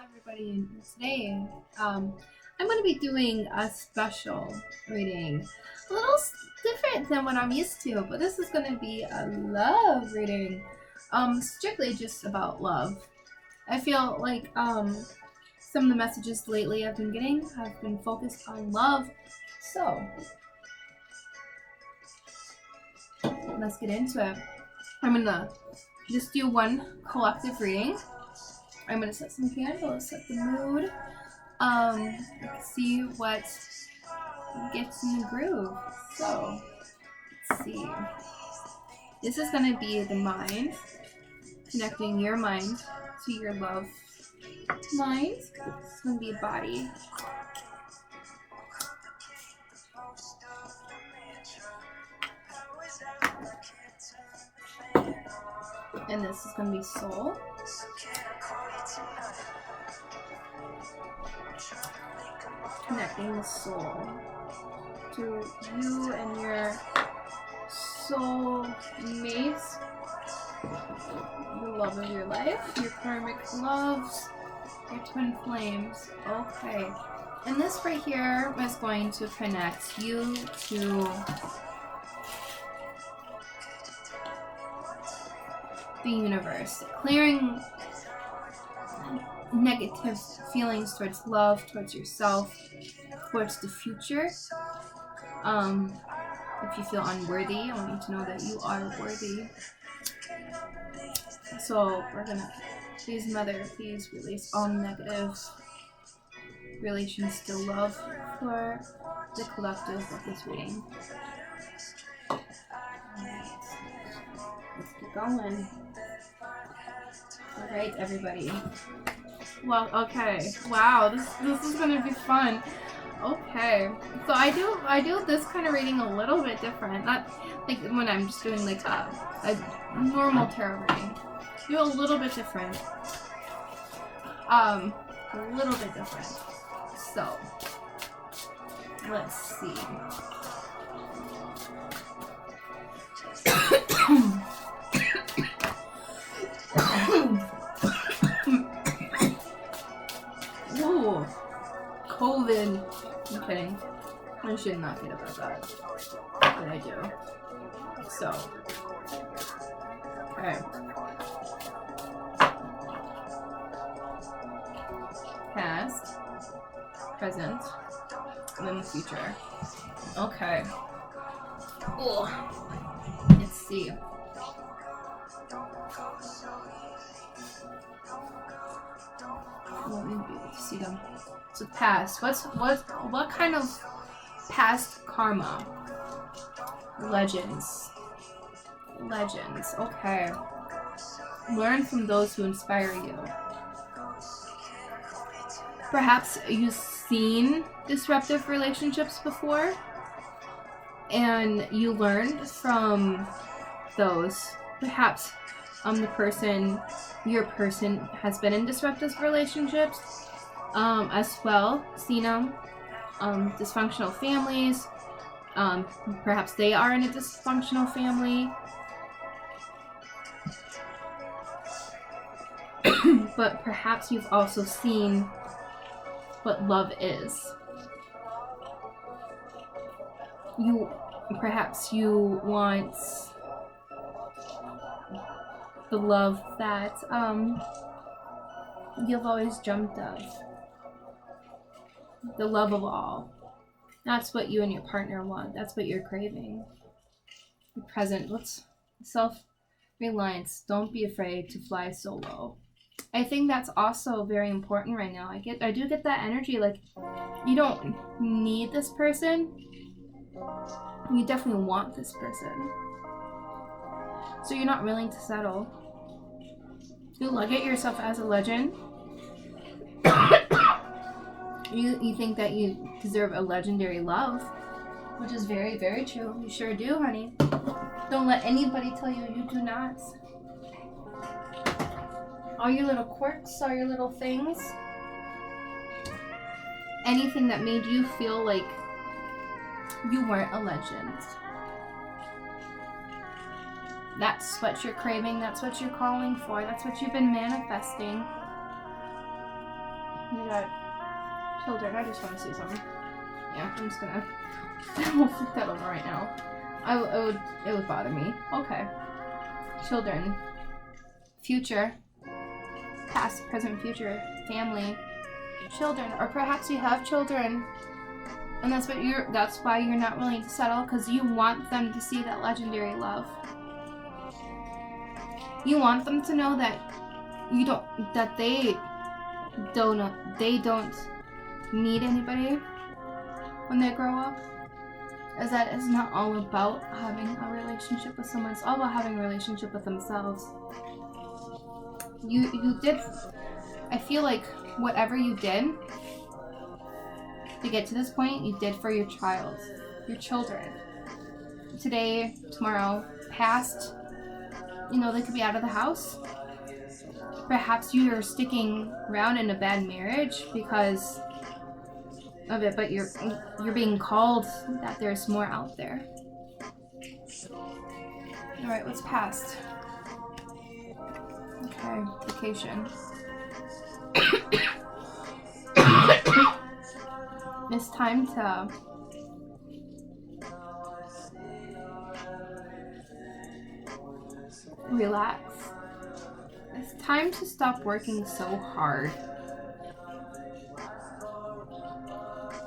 everybody, and today I'm going to be doing a special reading. A little different than what I'm used to, but this is going to be a love reading. Strictly just about love. I feel like some of the messages lately I've been getting have been focused on love. So, let's get into it. I'm going to just do one collective reading. I'm gonna set some candles, set the mood, see what gets in the groove. So, let's see. This is gonna be the mind, connecting your mind to your love mind. It's gonna be a body. And this is gonna be soul. Connecting the soul to you and your soul mates, the love of your life, your karmic loves, your twin flames. Okay. And this right here is going to connect you to the universe, clearing negative feelings towards love, towards yourself, towards the future. If you feel unworthy, I want you to know that you are worthy. So we're gonna, please Mother, please release all negative relations to love for the collective of this reading. Alright, let's keep going. Alright, everybody. Well, okay. Wow, this is gonna be fun. Okay, so I do this kind of reading a little bit different. Not like when I'm just doing like a normal tarot reading. Do a little bit different. A little bit different. So let's see. Ooh, COVID. I'm kidding. I should not get about that. But I do. So. Okay. Past, present, and then the future. Okay. Ooh. Let's see. Let me be able to see them. So past. What kind of past karma? Legends. Okay. Learn from those who inspire you. Perhaps you've seen disruptive relationships before, and you learned from those. Perhaps your person has been in disruptive relationships as well, seen them, dysfunctional families, perhaps they are in a dysfunctional family, but perhaps you've also seen what love is. Perhaps you want the love that you've always dreamt of. The love of all. That's what you and your partner want. That's what you're craving. The present. What's self-reliance? Don't be afraid to fly solo. I think that's also very important right now. I do get that energy, like you don't need this person. You definitely want this person. So you're not willing to settle. You look at yourself as a legend. You think that you deserve a legendary love, which is very, very true. You sure do, honey. Don't let anybody tell you you do not. All your little quirks, all your little things, anything that made you feel like you weren't a legend. That's what you're craving, that's what you're calling for, that's what you've been manifesting. You got children. I just want to see something. Yeah, I'm just gonna. I won't flip that over right now. It would bother me. Okay. Children. Future. Past, present, future. Family. Children. Or perhaps you have children. And that's why you're not willing to settle, because you want them to see that legendary love. You want them to know that they don't need anybody when they grow up. As that is not all about having a relationship with someone, it's all about having a relationship with themselves. You did, I feel like whatever you did to get to this point, you did for your child, your children. Today, tomorrow, past, they could be out of the house. Perhaps you're sticking around in a bad marriage because of it, but you're being called that there's more out there. Alright, what's past? Okay, vacation. It's time to relax. It's time to stop working so hard.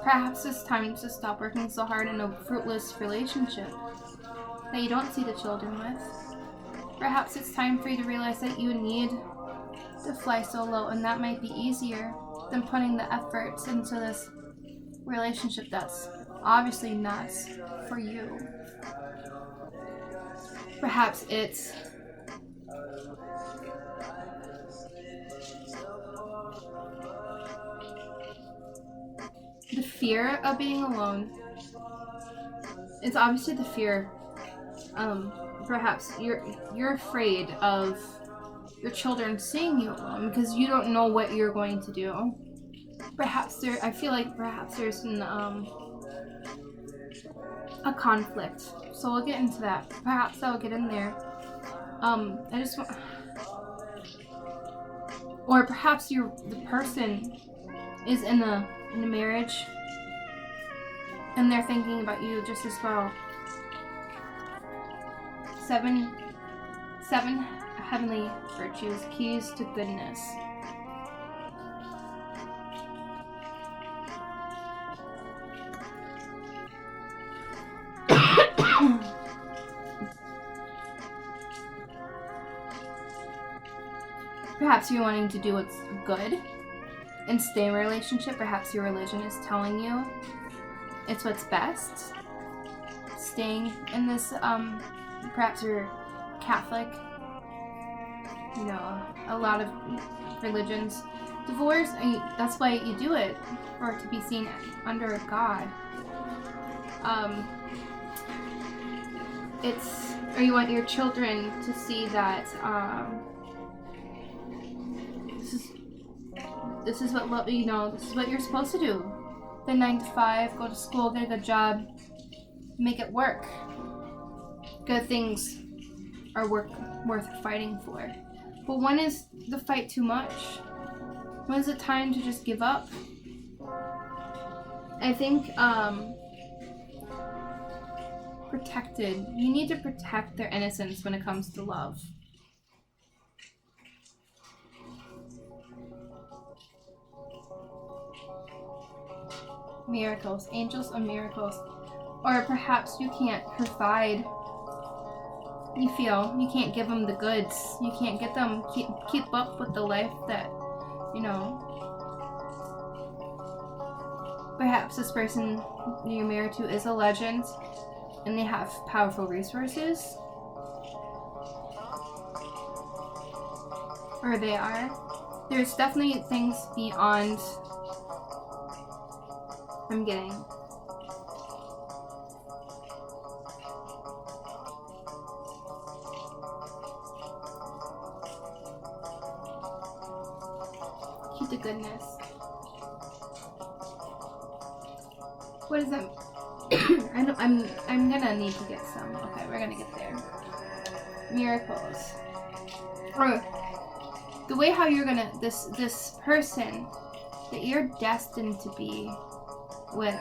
Perhaps it's time to stop working so hard in a fruitless relationship that you don't see the children with. Perhaps it's time for you to realize that you need to fly solo, and that might be easier than putting the efforts into this relationship that's obviously not for you. Perhaps it's the fear of being alone. It's obviously the fear. Perhaps you're afraid of your children seeing you alone because you don't know what you're going to do. I feel like perhaps there's a conflict. So we'll get into that. Perhaps I'll get in there. Or perhaps the person is in a marriage and they're thinking about you just as well. Seven heavenly virtues, keys to goodness. Perhaps you're wanting to do what's good and stay in a relationship. Perhaps your religion is telling you it's what's best. Staying in this, perhaps you're Catholic. A lot of religions divorce, and that's why you do it, for it to be seen under God. Or you want your children to see that this is what this is what you're supposed to do. The 9 to 5, go to school, get a good job, make it work. Good things are worth fighting for. But when is the fight too much? When is it time to just give up? I think protected. You need to protect their innocence when it comes to love. Miracles, angels of miracles. Or perhaps you can't provide. You feel you can't give them the goods. You can't get them keep up with the life that Perhaps this person you're married to is a legend and they have powerful resources. Or they are. There's definitely things beyond I'm getting. Keep the goodness. What is that? I'm gonna need to get some. Okay, we're gonna get there. Miracles. Or the way how you're gonna this person that you're destined to be with.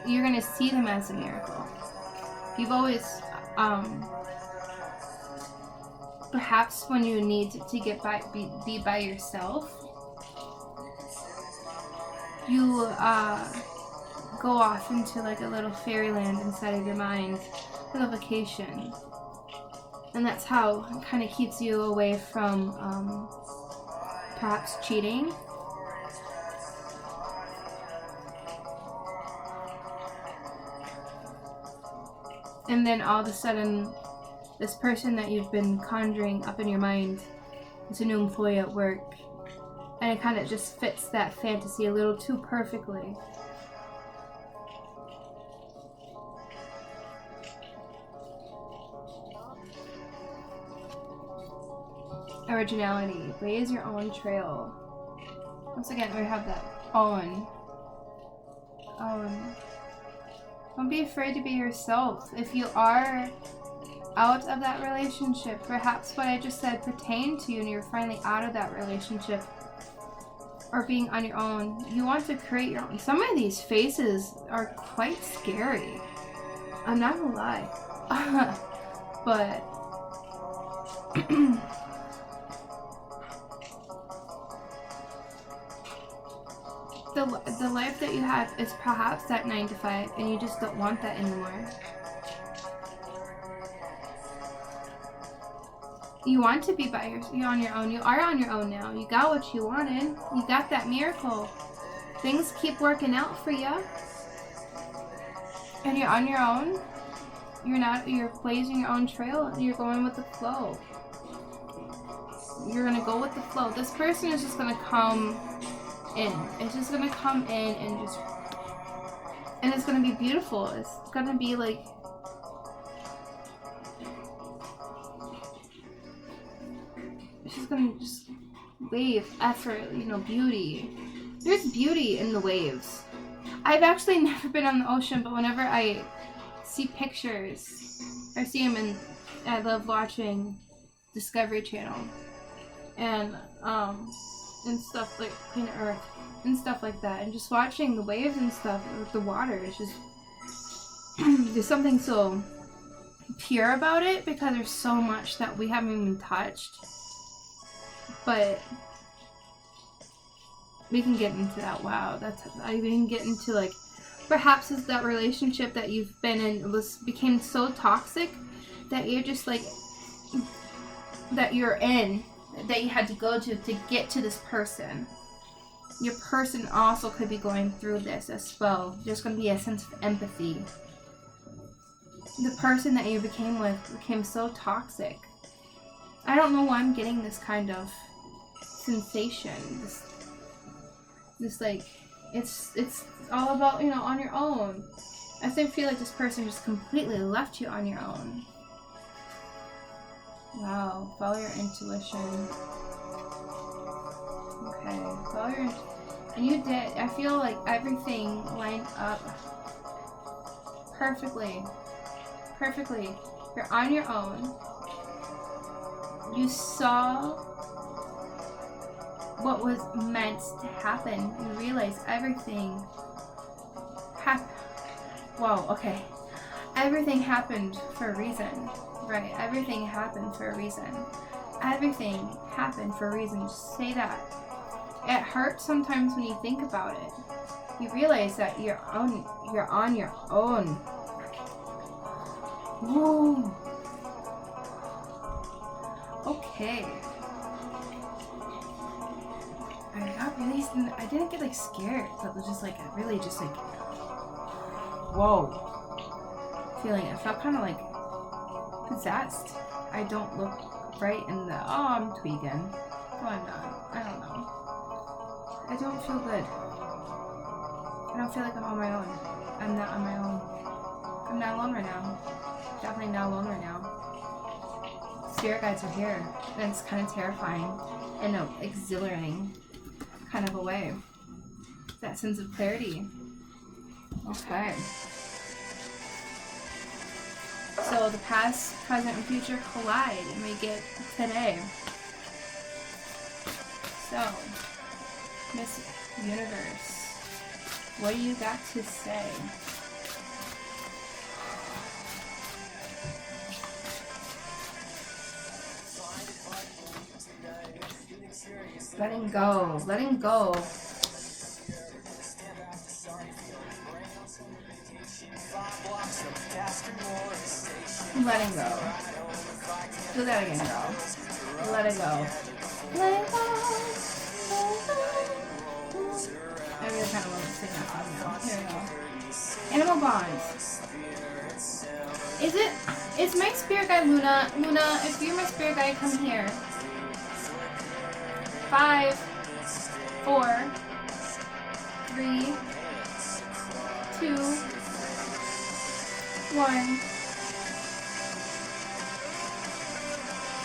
You're going to see them as a miracle. You've always, perhaps when you need to get by, be by yourself, you go off into like a little fairyland inside of your mind, a little vacation. And that's how it kind of keeps you away from perhaps cheating. And then all of a sudden, this person that you've been conjuring up in your mind is a new employee at work. And it kind of just fits that fantasy a little too perfectly. Originality. Blaze your own trail. Once again, we have that own. Don't be afraid to be yourself. If you are out of that relationship, perhaps what I just said pertained to you and you're finally out of that relationship or being on your own, you want to create your own. Some of these faces are quite scary. I'm not gonna lie. But the life that you have is perhaps that 9 to 5 and you just don't want that anymore. You want to be you're on your own. You are on your own now. You got what you wanted. You got that miracle. Things keep working out for you. And you're on your own. You're blazing your own trail and you're going with the flow. You're gonna go with the flow. This person is just gonna come in. It's just gonna come in and it's gonna be beautiful. It's gonna be like it's just gonna just wave, effort, beauty. There's beauty in the waves. I've actually never been on the ocean, but whenever I see pictures, I see them I love watching Discovery Channel and stuff like Planet Earth and stuff like that, and just watching the waves and stuff with the water. It's just there's something so pure about it because there's so much that we haven't even touched. But we can get into that. Wow, we can get into like perhaps it's that relationship that you've been in became so toxic that you're just like that you're in. That you had to go to get to this person. Your person also could be going through this as well. There's going to be a sense of empathy. The person that you became with became so toxic. I don't know why I'm getting this kind of sensation. This like it's all about on your own. I feel like this person just completely left you on your own. Wow, follow your intuition. Okay, follow your and you did. I feel like everything lined up perfectly. Perfectly. You're on your own. You saw what was meant to happen. You realized everything happened. Whoa, okay. Everything happened for a reason. Right, everything happened for a reason. Everything happened for a reason. Just say that. It hurts sometimes when you think about it. You realize that you're on your own. Whoa. Okay. I didn't get like scared, but it was just like really just like whoa. Feeling it felt kind of like possessed. I don't look right in the I'm tweaking. No, I'm not. I don't know. I don't feel good. I don't feel like I'm on my own. I'm not on my own. I'm not alone right now. Definitely not alone right now. Spirit guides are here. And it's kind of terrifying in an exhilarating kind of a way. That sense of clarity. Okay. So the past, present, and future collide, and we get today. So, Miss Universe, what do you got to say? Letting go, letting go. Letting go. Do that again, girl. Let it go. Let it go. I really kind of want to sing that song now. Here we go. Animal bonds. It's my spirit guide, Luna. Luna, if you're my spirit guide, come here. 5, 4, 3, 2, 1.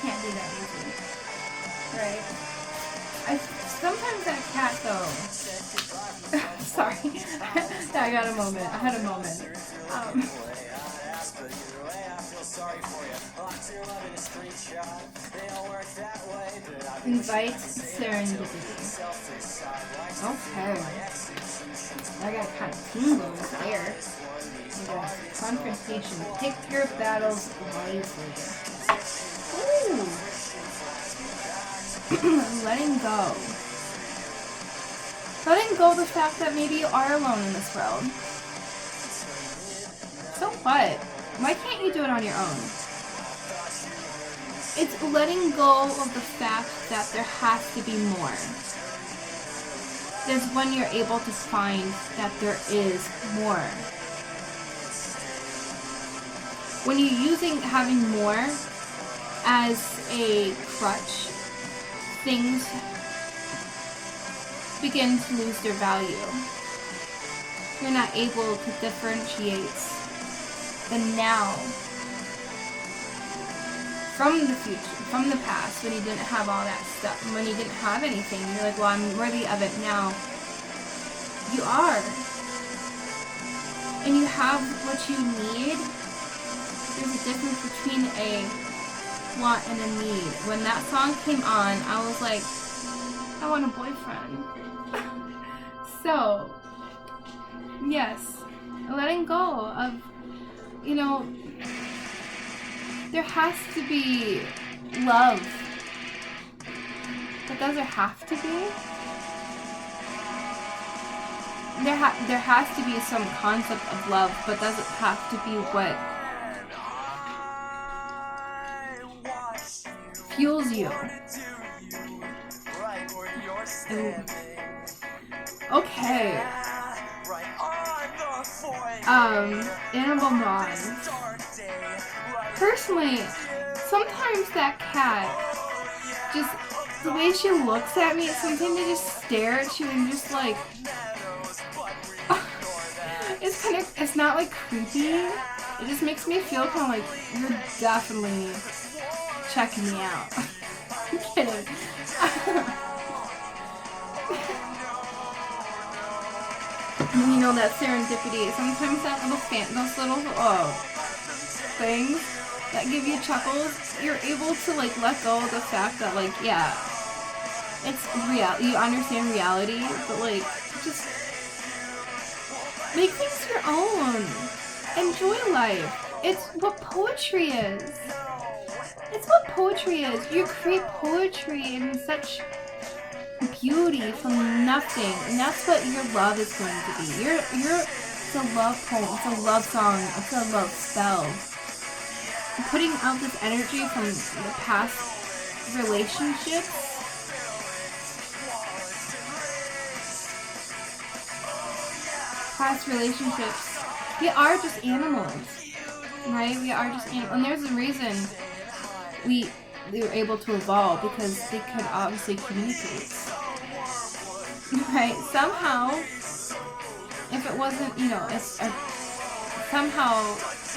Can't do that easy. Right? Sometimes that cat though. Sorry. I got a moment. I had a moment. Invite serendipity. Okay. I got kind of tingles there. Confrontation. Pick your battles wisely. Ooh. Letting go. Letting go of the fact that maybe you are alone in this world. So what? Why can't you do it on your own? It's letting go of the fact that there has to be more. There's when you're able to find that there is more. When you're using having more as a crutch, things begin to lose their value. You're not able to differentiate the now from the future, from the past, when you didn't have all that stuff, when you didn't have anything. You're like, well, I'm worthy of it now. You are. And you have what you need. There's a difference between a want and a need. When that song came on, I was like, I want a boyfriend. So, yes, letting go of, you know, there has to be love. But does there have to be? There has to be some concept of love, but does it have to be what fuels you? And, okay. Animal bonds. Personally, sometimes that cat, just the way she looks at me, sometimes I just stare at you and just like, it's not like creepy. It just makes me feel kind of like you're definitely checking me out. I'm kidding. You know, that serendipity. Sometimes that little those little things that give you chuckles, you're able to like let go of the fact that like, yeah, it's real. You understand reality, but like just make things your own. Enjoy life. It's what poetry is. It's what poetry is. You create poetry in such beauty from nothing, and that's what your love is going to be. It's a love poem. It's a love song. It's a love spell. Putting out this energy from the past relationships. We are just animals, right? We are just animals, and there's a reason we were able to evolve, because they could obviously communicate, right? Somehow, if it wasn't, somehow,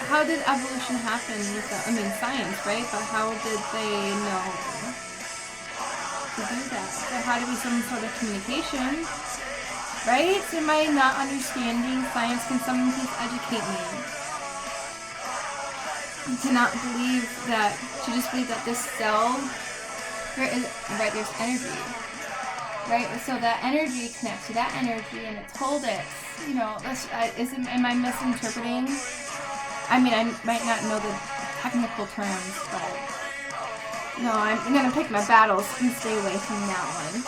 how did evolution happen without, science, right? But how did they know to do that? There had to be some sort of communication, right? Am I not understanding science? Can someone please educate me? To not believe that, to just believe that this cell, there's energy. right? So that energy connects to that energy, and it told it, you know, am I misinterpreting? I mean, I might not know the technical terms, but no, I'm gonna pick my battles and stay away from that one.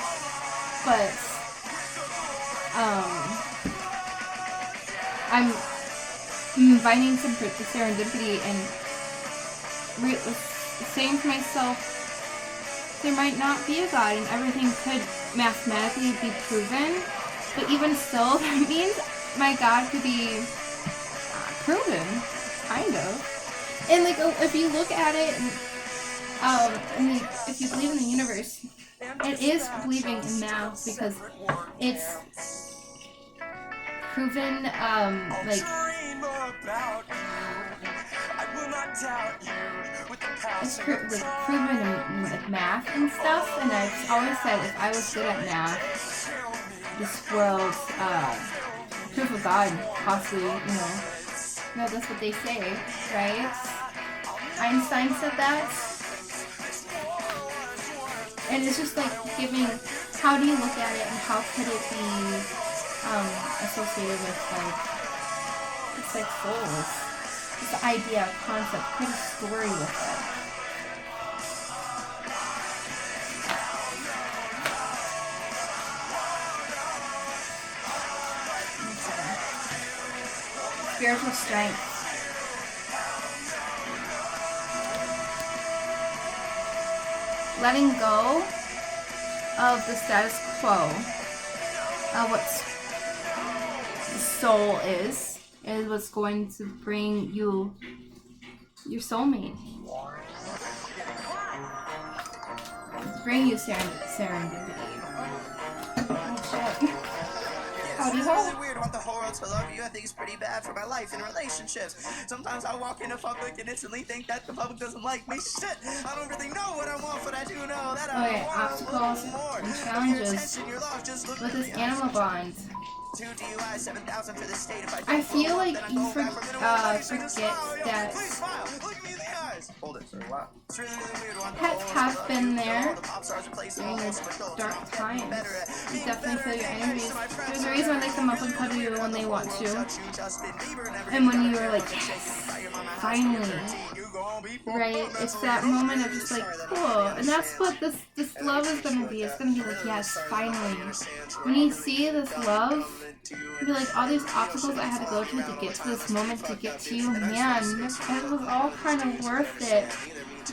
But I'm inviting some serendipity and saying to myself, there might not be a God and everything could mathematically be proven, but even still, that means my God could be proven, kind of. And like, if you look at it, and if you believe in the universe, it is believing in math because it's proven, like, it's proven in like math and stuff, and I've always said if I was good at math, this world, proof of God, possibly, you know, that's what they say, right? Einstein said that, and it's just like giving, how do you look at it, and how could it be associated with, like, it's like souls. It's the idea, concept, create a story with it. Okay. Spiritual strength. Letting go of the status quo of what the soul is what's going to bring you your soulmate. Bring you serendipity. Oh shit. Howdy ho. It's really weird. I want the whole world to love you. I think it's pretty bad for my life and relationships. Sometimes I walk into public and instantly think that the public doesn't like me. Shit, I don't really know what I want, but I do know that I want obstacles and challenges with this animal bond. I feel like you forget that hold it for a while. pets have been there during those dark times. You definitely feel your energies. There's a reason why they come up and cuddle you when they want to. And when you are like, yes, finally. Right? It's that moment of just like, cool. And that's what this love is going to be. It's going to be like, yes, finally. When you see this love, you'll be like, all these obstacles I had to go through to get to this moment, to get to you, man, it was all kind of worth it.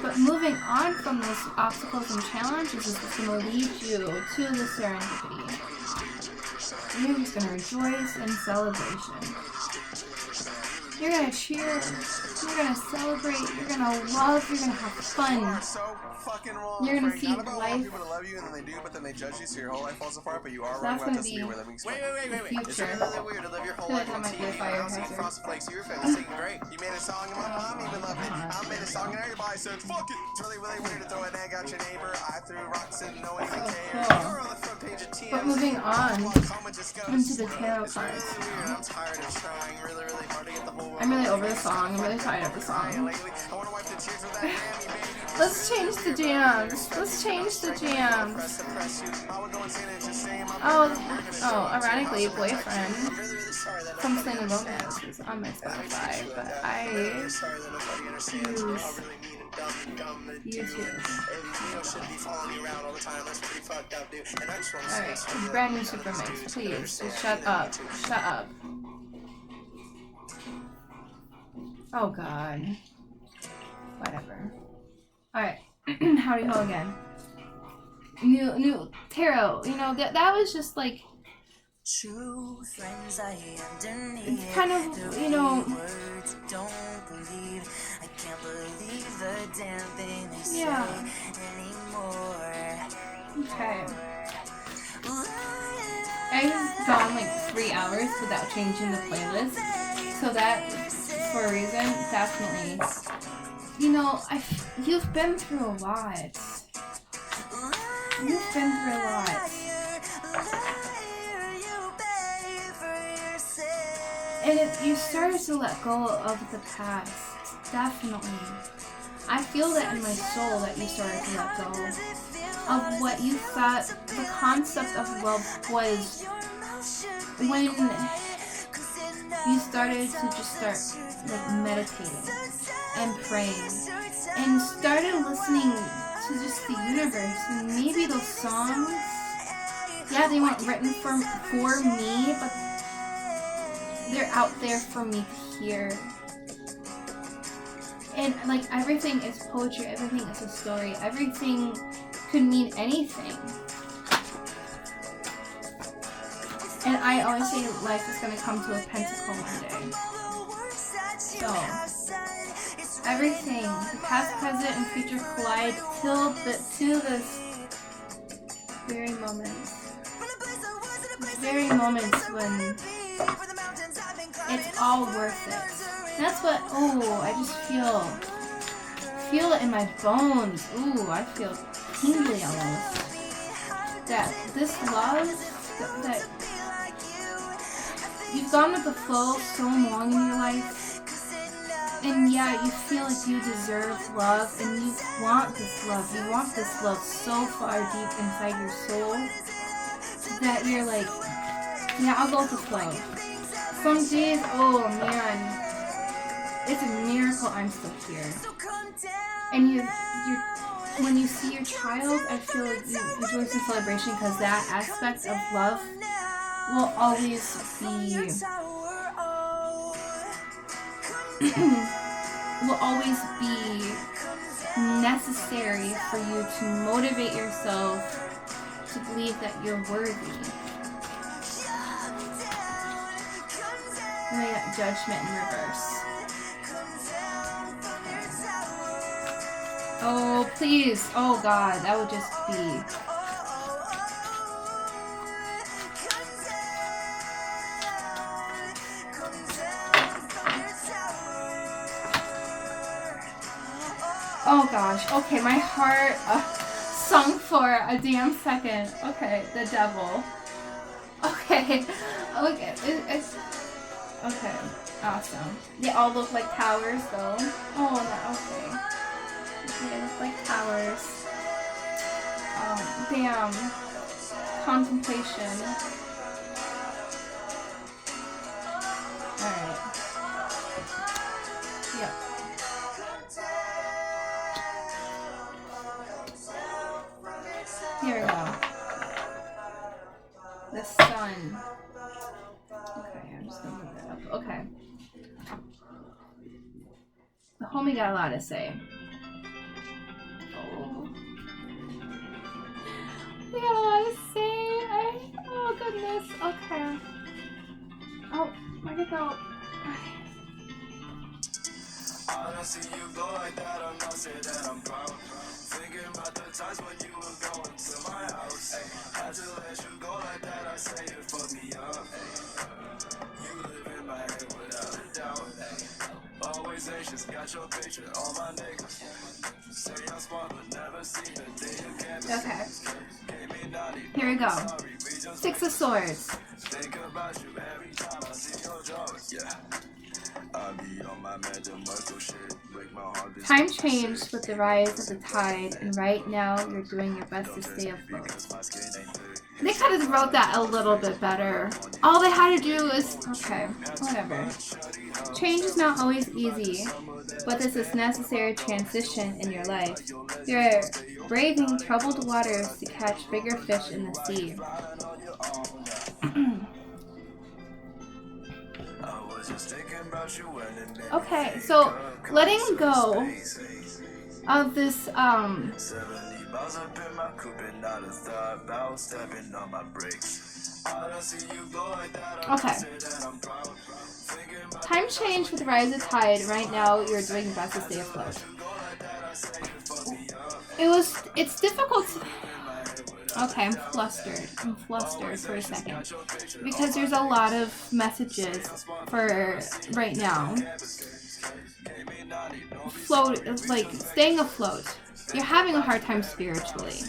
But moving on from those obstacles and challenges is what's going to lead you to the serendipity. You're just going to rejoice in celebration. You're going to cheer, you're going to celebrate, you're going to love, you're going to have fun. You're going to see life. People to love you and then they do, but then they judge you so your whole life falls apart, but you are wrong about to see where that means. Wait. Future. It's really weird to live your whole life on TV and singing Frosted Flakes. You were singing great. You made a song and my mom even loved it. I made a song and everybody said, fuck it. It's really weird to throw an egg at your neighbor. I threw rocks and no one even cared. You're on the front page of TMZ. But moving on into the tarot cards. I'm tired of trying really hard to get the whole world. I'm really over the song. I'm really tired of the song. Let's change the jams. Let's change the jams. Oh, ironically, Boyfriend from Selena Gomez is on my Spotify, but I use YouTube. Alright, brand new super mix. Please, just shut up. Shut up. Oh god. Whatever. Alright. Howdy ho again. New tarot. You know, that was just like, true friends I underneath. it's kind of, you know, I can't believe the damn thing they say anymore. Okay. I've gone like 3 hours without changing the playlist, so that, for a reason, definitely. You know, you've been through a lot. You've been through a lot. And you started to let go of the past. Definitely. I feel that in my soul that you started to let go. of what you thought the concept of love was when you started to just start like meditating and praying and started listening to just the universe. And maybe those songs, yeah, they weren't written for me, but they're out there for me to hear. And like everything is poetry, everything is a story, everything could mean anything. And I always say life is gonna come to a pentacle one day. So everything, the past, present, and future collide to this very moment. This very moments when it's all worth it. That's what, I just feel it in my bones. Ooh, I feel tingly almost. That this love, that you've gone with the flow so long in your life, and yeah, you feel like you deserve love, and you want this love. You want this love so far deep inside your soul that you're like, yeah, I'll go with the flow. Some days, oh man, it's a miracle I'm still here. And you when you see your child, I feel like you rejoice in celebration because that aspect of love will always be necessary for you to motivate yourself to believe that you're worthy. And I got judgment in reverse. Oh, please. Oh, God. That would just be... Oh, gosh. Okay, my heart sunk for a damn second. Okay, the devil. Okay. Okay. Okay. Awesome. They all look like towers, though. Oh, no. Okay. They look like towers. Damn. Contemplation. Alright. Yep. Here we go. The sun. Okay, I'm just gonna move that up. Okay. The homie got a lot to say. We got a lot to say. Oh goodness. Okay. Oh, where'd it go? I don't see you go like that. I'm not saying that I'm proud. Thinking about the times when you were going to my house. Had to let you go like that. I say it fucked me up. You live in my head without a doubt. Always anxious, got your picture on my niggas. Say I'm smart, but never see the day you can't. Okay. Here we go. Six of Swords. Think about you every time I see your drawers. Yeah. Time changed with the rise of the tide, and right now you're doing your best to stay afloat. They could have wrote that a little bit better. All they had to do is... Okay, whatever. Change is not always easy, but this is necessary transition in your life. You're braving troubled waters to catch bigger fish in the sea. Okay, so letting go of this okay. Time change with the rise of tide. Right now you're doing your best to stay afloat. It's difficult to... Okay, I'm flustered for a second. Because there's a lot of messages for right now. Staying afloat. You're having a hard time spiritually.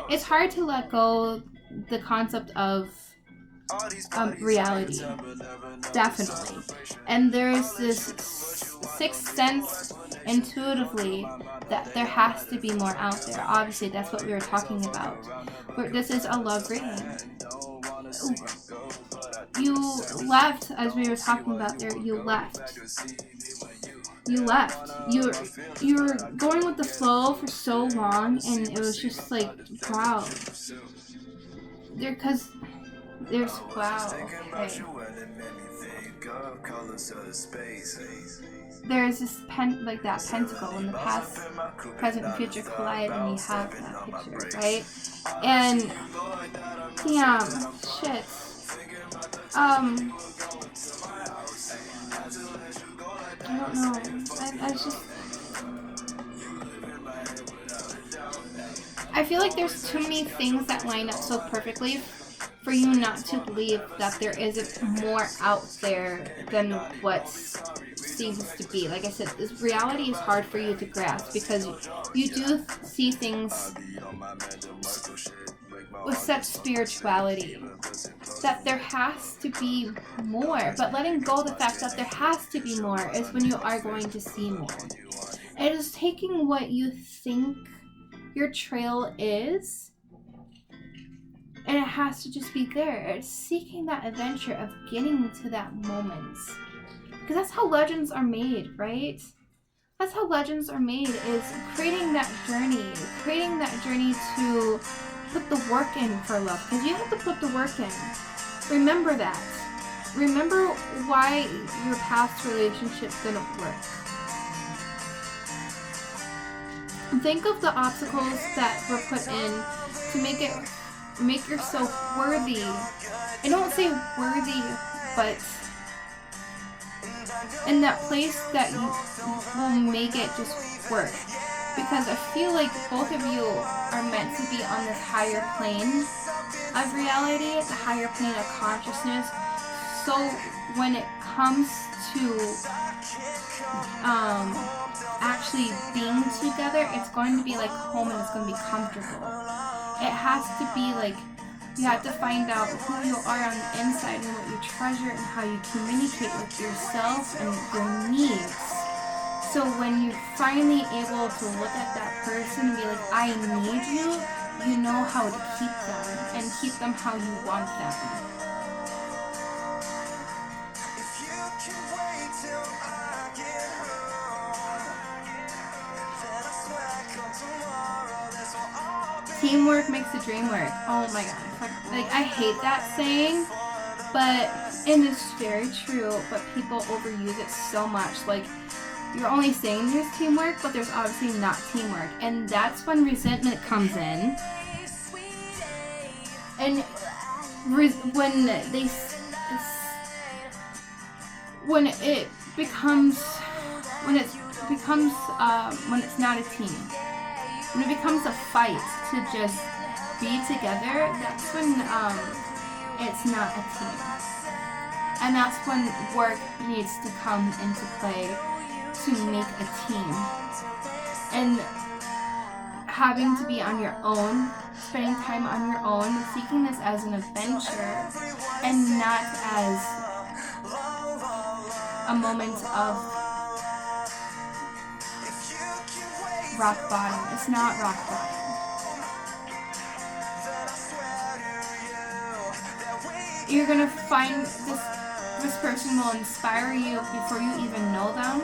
It's hard to let go the concept of reality. Definitely. And there's this sixth sense intuitively that there has to be more out there. Obviously, that's what we were talking about. But this is a love reading. You left, as we were talking about there, you left. You were going with the flow for so long, and it was just like, wow. There's wow. Okay. There's this that pentacle in the past, present, and future collide, and you have that picture, right? And damn, shit. I don't know. I just. I feel like there's too many things that line up so perfectly for you not to believe that there isn't more out there than what seems to be. Like I said, this reality is hard for you to grasp because you do see things with such spirituality that there has to be more. But letting go of the fact that there has to be more is when you are going to see more. It is taking what you think your trail is, and it has to just be there. It's seeking that adventure of getting to that moment. Because that's how legends are made, right? That's how legends are made, is creating that journey to put the work in for love. Because you have to put the work in. Remember that. Remember why your past relationship didn't work. Think of the obstacles that were put in to make yourself worthy. I don't say worthy, but in that place that you will make it just work. Because I feel like both of you are meant to be on this higher plane of reality, the higher plane of consciousness. So when it comes to actually being together, it's going to be like home and it's going to be comfortable. It has to be like you have to find out who you are on the inside and what you treasure and how you communicate with yourself and your needs. So when you're finally able to look at that person and be like, I need you, you know how to keep them and keep them how you want them. Teamwork makes the dream work. Oh my god. Like, I hate that saying, but it is very true, but people overuse it so much. Like, you're only saying there's teamwork, but there's obviously not teamwork. And that's when resentment comes in. And when it's not a team. When it becomes a fight to just be together, that's when it's not a team. And that's when work needs to come into play to make a team. And having to be on your own, spending time on your own, seeking this as an adventure and not as a moment of rock bottom. It's not rock bottom. You're gonna find this person will inspire you before you even know them.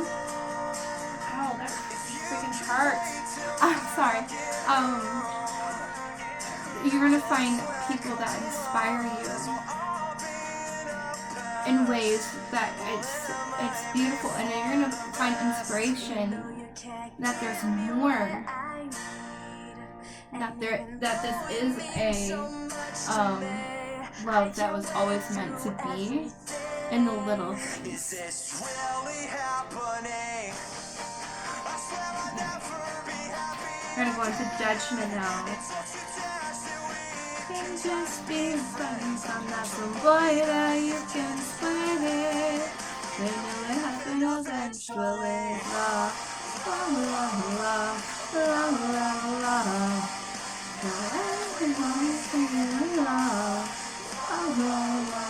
Ow, that freaking hurts. I'm sorry. You're gonna find people that inspire you in ways that it's beautiful, and you're gonna find inspiration that there's more, that this is a love that was always meant to be in the little things. We're gonna go into judgment now. Can just be friends. I'm not some boy that you can split it. We know it happens eventually. La la la la la la la la la la la la la.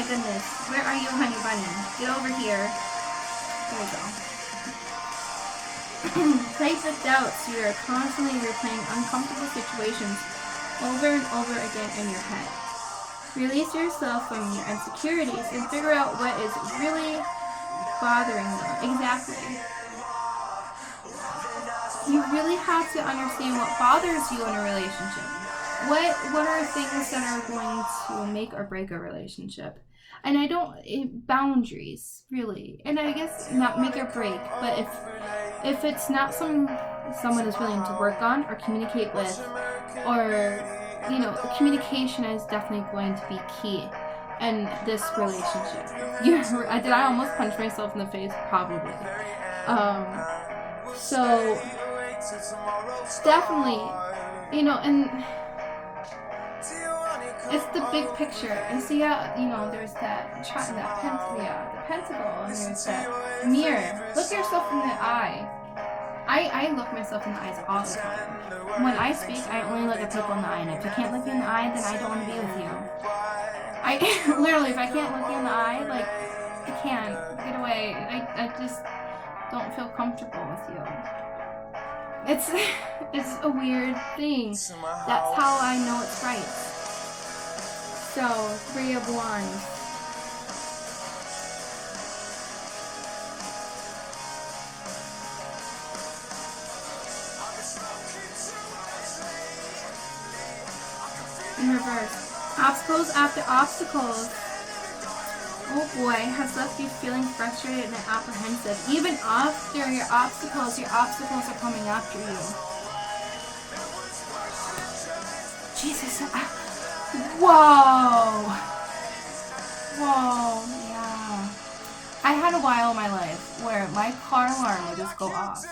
goodness. Where are you, honey bunny? Get over here. There we go. Plagued with doubts, you are constantly replaying uncomfortable situations over and over again in your head. Release yourself from your insecurities and figure out what is really bothering you. Exactly. You really have to understand what bothers you in a relationship. What are things that are going to make or break a relationship? And boundaries, really. And I guess not make or break, but if it's not someone is willing to work on or communicate with, or, communication is definitely going to be key in this relationship. Did I almost punch myself in the face? Probably. So definitely, and it's the big picture. And see how, there's the pentacle, and there's that mirror. Look yourself in the eye. I look myself in the eyes all the time. When I speak, I only look at people in the eye, and if you can't look me in the eye, then I don't want to be with you. Literally, if I can't look you in the eye, like, I can't. Get away. I just don't feel comfortable with you. It's a weird thing. That's how I know it's right. So, 3 of Wands. In reverse. Obstacles after obstacles. Oh boy, has left you feeling frustrated and apprehensive. Even after your obstacles are coming after you. Jesus. Whoa. Whoa, yeah. I had a while in my life where my car alarm would just go off.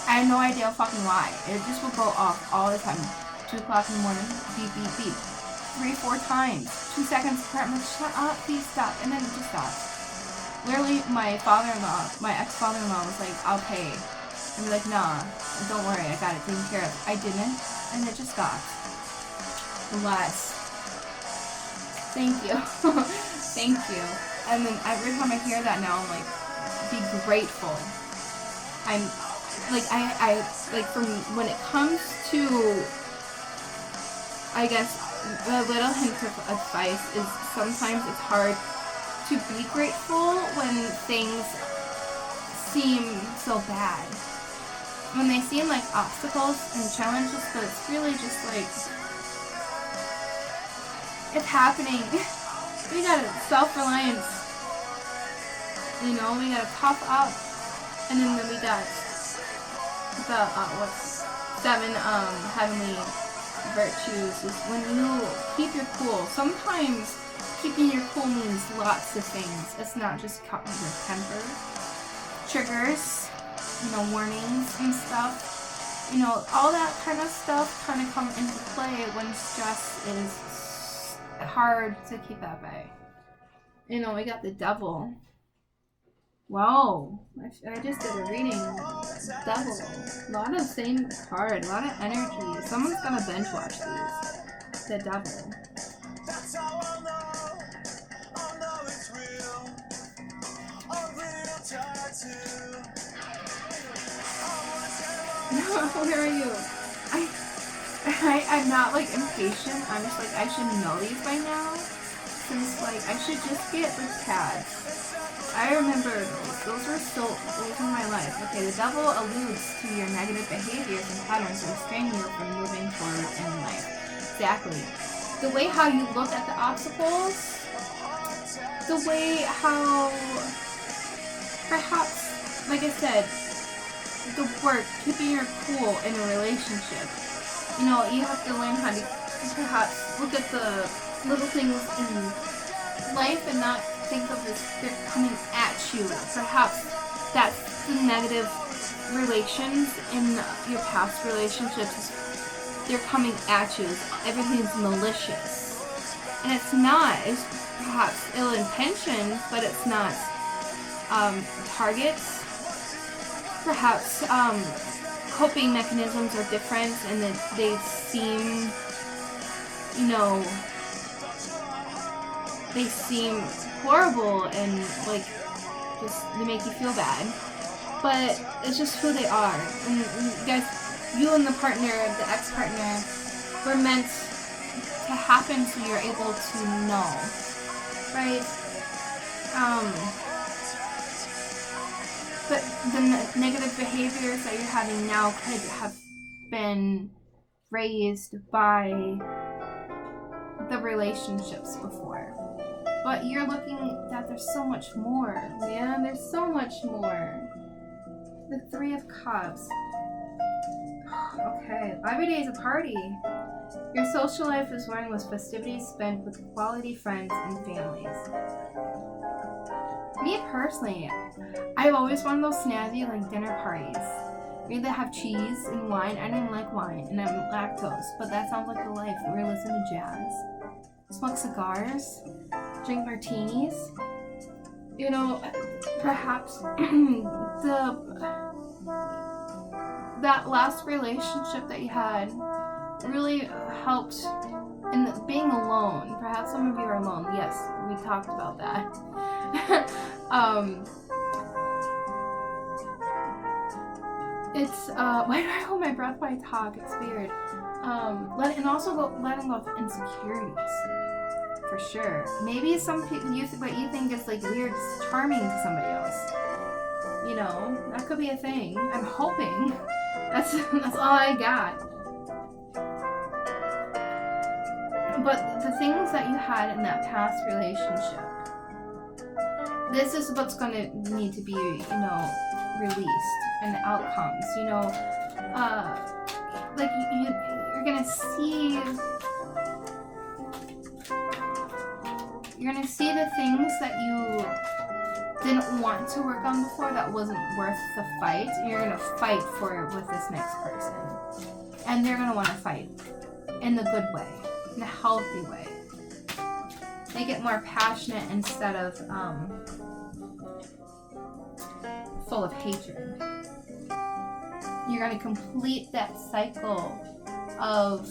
I had no idea fucking why. It just would go off all the time. 2 o'clock in the morning, beep, beep, beep. 3, 4 times. 2 seconds apart. I'm like, shut up, please stop. And then it just stopped. Literally, my ex-father-in-law was like, I'll pay. And be like, nah, don't worry, I got it taken care of. I didn't, and it just stopped. Bless. Thank you. Thank you. And then every time I hear that now, I'm like, be grateful. I'm, like, I like, from when it comes to, I guess, a little hint of advice is sometimes it's hard to be grateful when things seem so bad. When they seem like obstacles and challenges, but it's really just like, it's happening. We got self-reliance. We gotta tough up. And then we got the, 7 heavenly virtues is when you keep your cool. Sometimes keeping your cool means lots of things. It's not just cutting your temper. Triggers, warnings and stuff. All that kind of stuff kind of come into play when stress is hard to keep at bay. We got the devil. Wow, I just did a reading. Devil. A lot of same card, a lot of energy. Someone's gonna bench watch these. The devil. Where are you? I'm not like impatient. I'm just like, I should know these by now. Since like, I should just get the tags. I remember those were my life. Okay, the devil alludes to your negative behaviors and patterns that restrain you from moving forward in life. Exactly. The way how you look at the obstacles, the way how, perhaps, like I said, the work, keeping your cool in a relationship. You have to learn how to perhaps look at the little things in life and not think of this, they're coming at you. Perhaps that's the negative relations in your past relationships. They're coming at you. Everything's malicious. And it's not. It's perhaps ill-intentioned, but it's not. Targets. Perhaps coping mechanisms are different and that they seem, they seem horrible and like just they make you feel bad. But it's just who they are. And you guys, you and the partner, the ex-partner, were meant to happen so you're able to know, right? But the negative behaviors that you're having now could have been raised by the relationships before. But you're looking that there's so much more, man. There's so much more. The Three of Cups. Okay, every day is a party. Your social life is one with festivities spent with quality friends and families. Me personally, I've always wanted those snazzy like dinner parties. Where they have cheese and wine. I don't like wine and I'm lactose, but that sounds like the life. We're listening to jazz, smoke cigars, drink martinis. You know, perhaps that last relationship that you had really helped in being alone. Perhaps some of you are alone. Yes, we talked about that. It's why do I hold my breath when I talk? It's weird. Letting go of insecurities. For sure. Maybe some people what you think is like weird is charming to somebody else. You know, that could be a thing. I'm hoping. That's all I got. But the things that you had in that past relationship, this is what's gonna need to be, you know, released and the outcomes. You know, like you're gonna see. You're gonna see the things that you didn't want to work on before that wasn't worth the fight. And you're gonna fight for it with this next person. And they're gonna wanna fight in the good way, in a healthy way. Make it more passionate instead of full of hatred. You're gonna complete that cycle of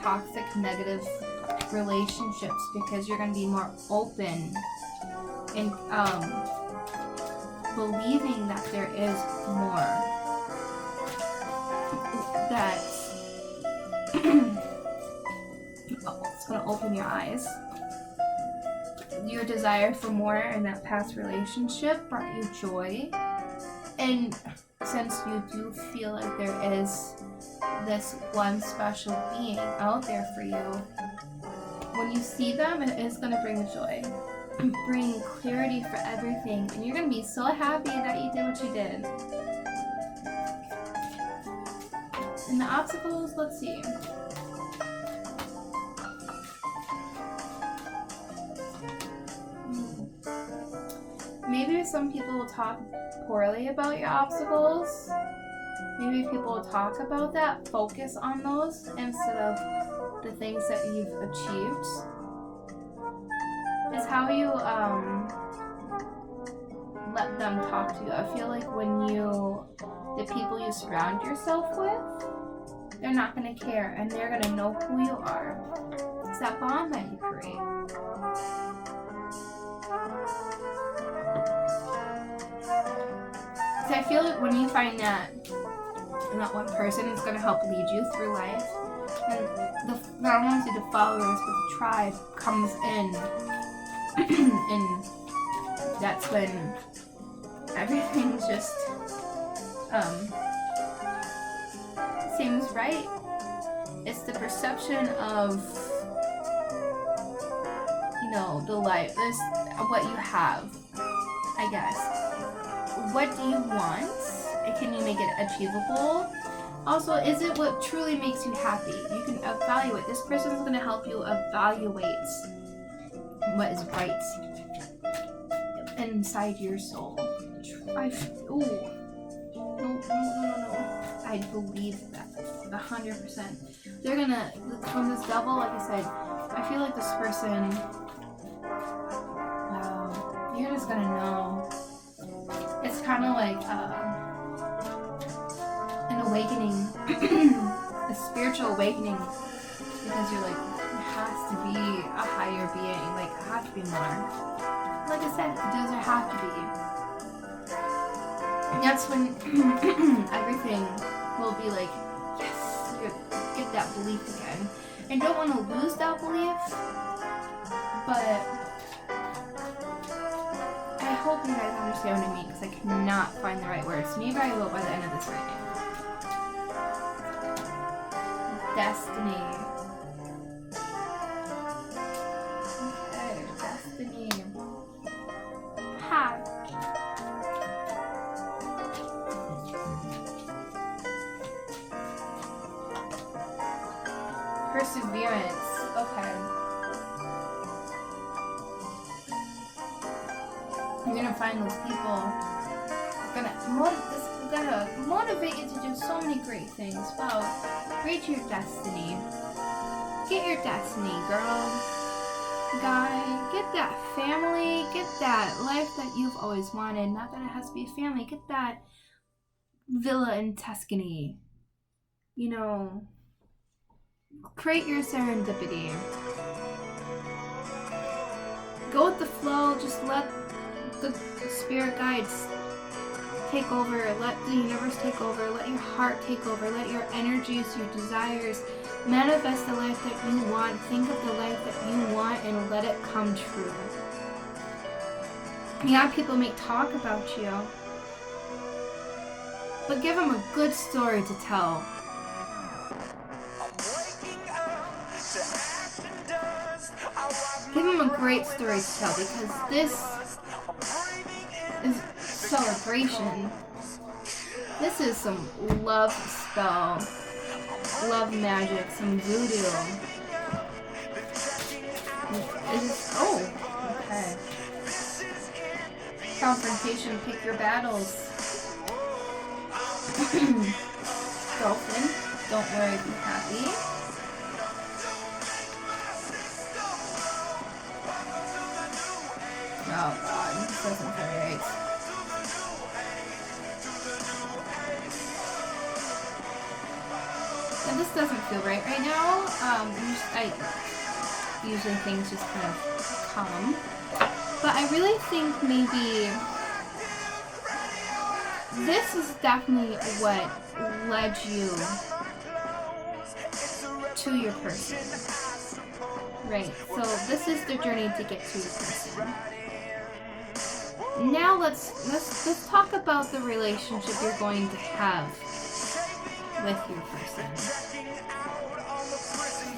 toxic, negative relationships because you're going to be more open and believing that there is more, that it's going to open your eyes. Your desire for more in that past relationship brought you joy, and since you do feel like there is this one special being out there for you, when you see them, it is going to bring joy, bring clarity for everything, and you're going to be so happy that you did what you did. And the obstacles, let's see. Maybe some people will talk poorly about your obstacles. Maybe people will talk about that, focus on those instead of the things that you've achieved. Is how you let them talk to you. I feel like when the people you surround yourself with, they're not going to care and they're going to know who you are. It's that bond that you create. So I feel like when you find that not one person is going to help lead you through life, and not only the followers but the tribe comes in, and that's when everything just seems right. It's the perception of, you know, the life, this what you have, I guess. What do you want? Can you make it achievable? Also, is it what truly makes you happy? You can evaluate. This person is going to help you evaluate what is right inside your soul. No. I believe that 100%. They're gonna, from this devil, like I said, I feel like this person, wow, you're just gonna know. It's kind of like an awakening, a spiritual awakening, because you're like, has to be a higher being. Like, it has to be more. Like I said, does it have to be? That's when everything will be like, yes, you get that belief again. And don't want to lose that belief, but I hope you guys understand what I mean, because I cannot find the right words. Maybe I will by the end of this reading. Destiny. Okay, destiny. Ha. Perseverance. Okay. You're gonna find those people. It's gonna motivate you to do so many great things. Wow. Reach your destiny. Get your destiny, girl. Guy. Get that family. Get that life that you've always wanted. Not that it has to be a family. Get that villa in Tuscany. You know, create your serendipity. Go with the flow. Just let the spirit guides take over. Let the universe take over. Let your heart take over. Let your energies, your desires manifest the life that you want. Think of the life that you want and let it come true. Yeah, people may talk about you, but give them a good story to tell. Give them a great story to tell, because this is celebration. This is some love spell, love magic, some voodoo. Oh, okay. Confrontation, pick your battles. Girlfriend, don't worry, be happy. Oh god, this doesn't feel right. Yeah, this doesn't feel right now. Usually things just kind of come. But I really think maybe this is definitely what led you to your person. Right, so this is the journey to get to your person. Now let's talk about the relationship you're going to have with your person.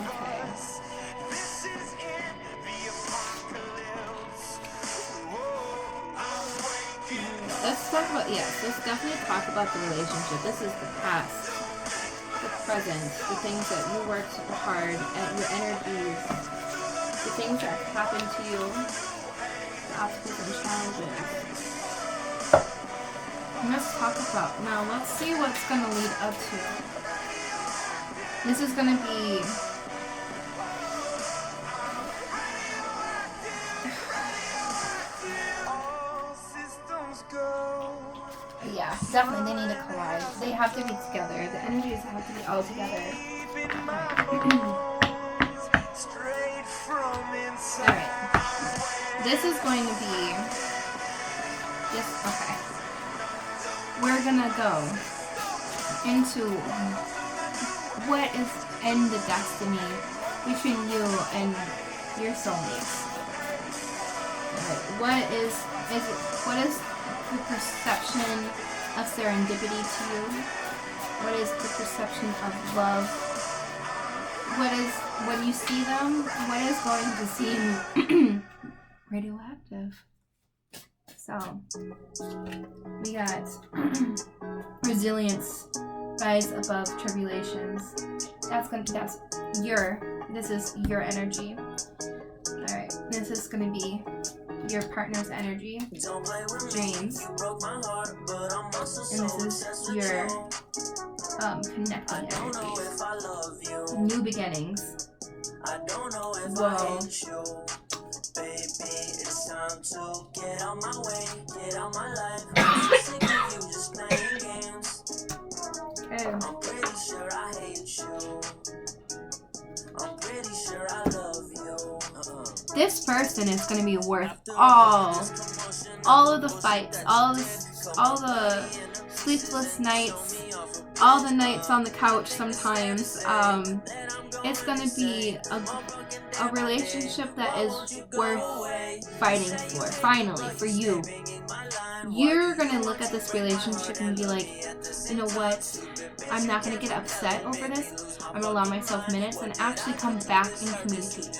Okay. Let's talk about, yes, let's definitely talk about the relationship. This is the past, the present, the things that you worked super hard at, your energies, the things that happened to you, the obstacles and challenges. And let's talk about, now let's see what's going to lead up to. This is going to be yeah, definitely they need to collide. They have to be together. The energies have to be all together. Alright. This is going to be just okay. We're gonna go into what is in the destiny between you and your soulmates. Alright, what is the perception of serendipity to you? What is the perception of love? What is, when you see them, what is going to seem radioactive? So, we got resilience, rise above tribulations. This is your energy. Alright, this is gonna be your partner's energy, James, and this is your connecting energy, new beginnings. Whoa. Baby, it's time to get out my way, get out my life. I'm sick of you just playing games. I'm pretty sure I hate you. I'm pretty sure I love you. This person is going to be worth all of the fights, all the sleepless nights, all the nights on the couch sometimes. It's going to be a relationship that is worth fighting for, finally, for you. You're going to look at this relationship and be like, you know what, I'm not going to get upset over this. I'm going to allow myself minutes and actually come back and communicate.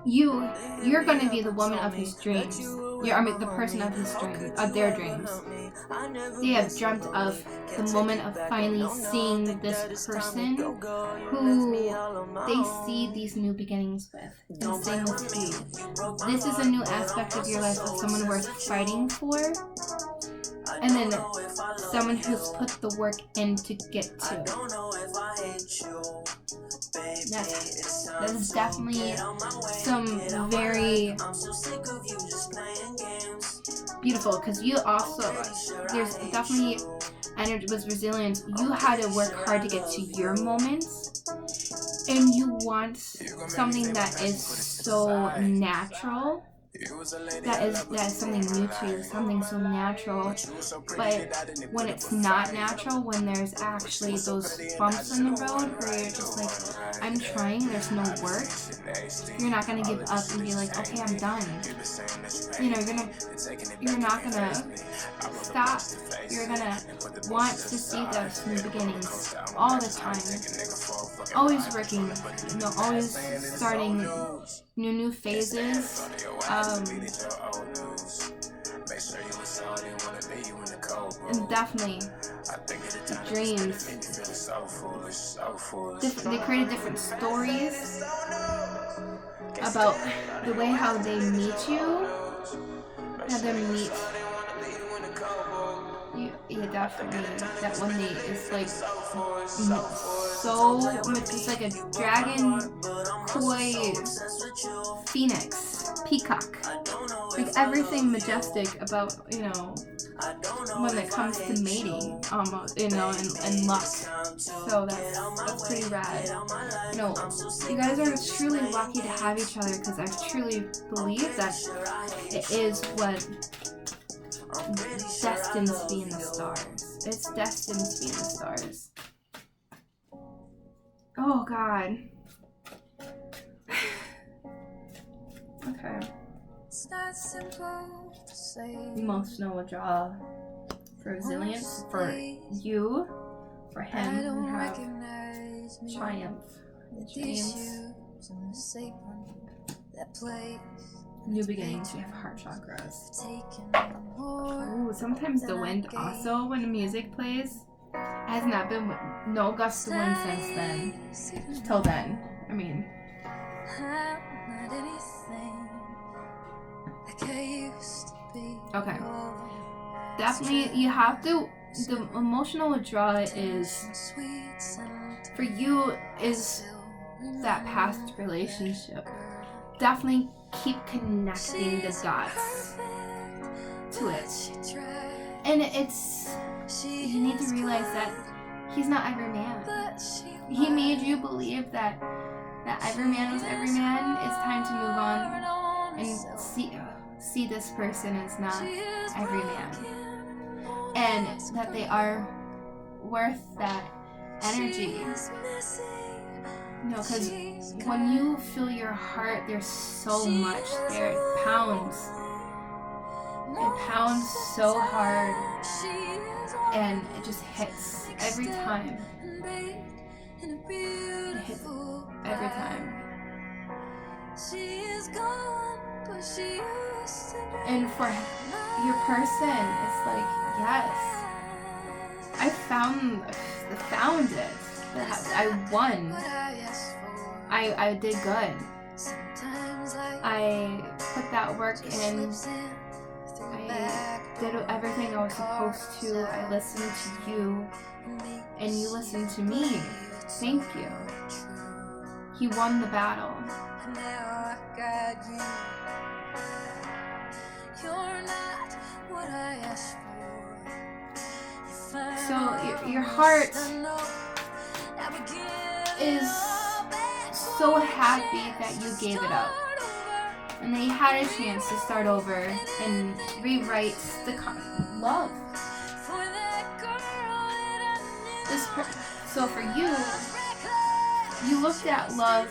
You're going to be the woman of his dreams. The person of his dreams, of their dreams. They have dreamt of the moment of finally seeing this person who they see these new beginnings with. And same with you. This is a new aspect of your life of someone worth fighting for. And then someone who's put the work in to get to. That is definitely some very beautiful, because you also, there's definitely energy with resilience. You had to work hard to get to your moments, and you want something that is so natural. That is something new to you, something so natural. But when it's not natural, when there's actually those bumps in the road where you're just like, I'm trying, there's no work, you're not gonna give up and be like, okay, I'm done. You know, you're not gonna stop. You're gonna want to see those new beginnings all the time. Always working, always starting new phases. And definitely dreams. They created different stories about the way how they meet you. How they meet you. Yeah, definitely. That one day is like so much. It's like a dragon, koi, phoenix, peacock. Like everything majestic about, when it comes to mating, almost, and luck. So that's pretty rad. You guys are truly lucky to have each other, because I truly believe that it is what destined to be in the stars. It's destined to be in the stars. Oh God. Okay. It's not simple to say. Emotional withdrawal for resilience, for you, for him. We have triumph. James. New beginnings. We have heart chakras. Ooh, sometimes the wind also, when the music plays, has not been no gust of wind since then. Till then. I mean. Okay. Definitely, you have to. The emotional withdrawal is, for you, is that past relationship. Definitely keep connecting the dots to it. And you need to realize that he's not every man. He made you believe that every man was every man. It's time to move on and see this person as not every man. And that they are worth that energy. Because when you feel your heart, there's so much there. It pounds. It pounds so hard. And it just hits every time. It hits every time. And for your person, it's like, yes, I found it. I won. I did good. I put that work in. I did everything I was supposed to. I listened to you, and you listened to me. Thank you. He won the battle. So your heart is so happy that you gave it up. And that you had a chance to start over and rewrite the love. So for you, you looked at love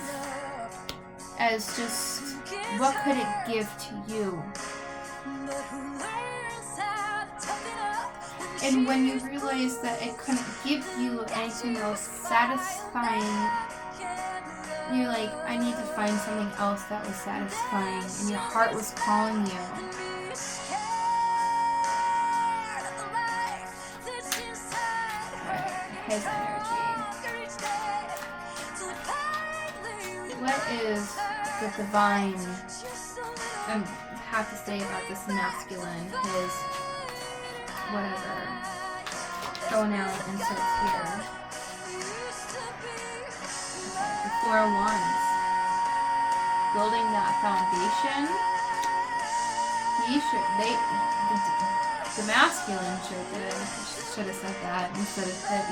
as just, what could it give to you? And when you realized that it couldn't give you anything else satisfying, you're like, I need to find something else that was satisfying, and your heart was calling you. His energy. What is the divine, have to say about this masculine, his whatever pronoun inserts here? The Four of Wands. Building that foundation. The masculine should have said that instead of that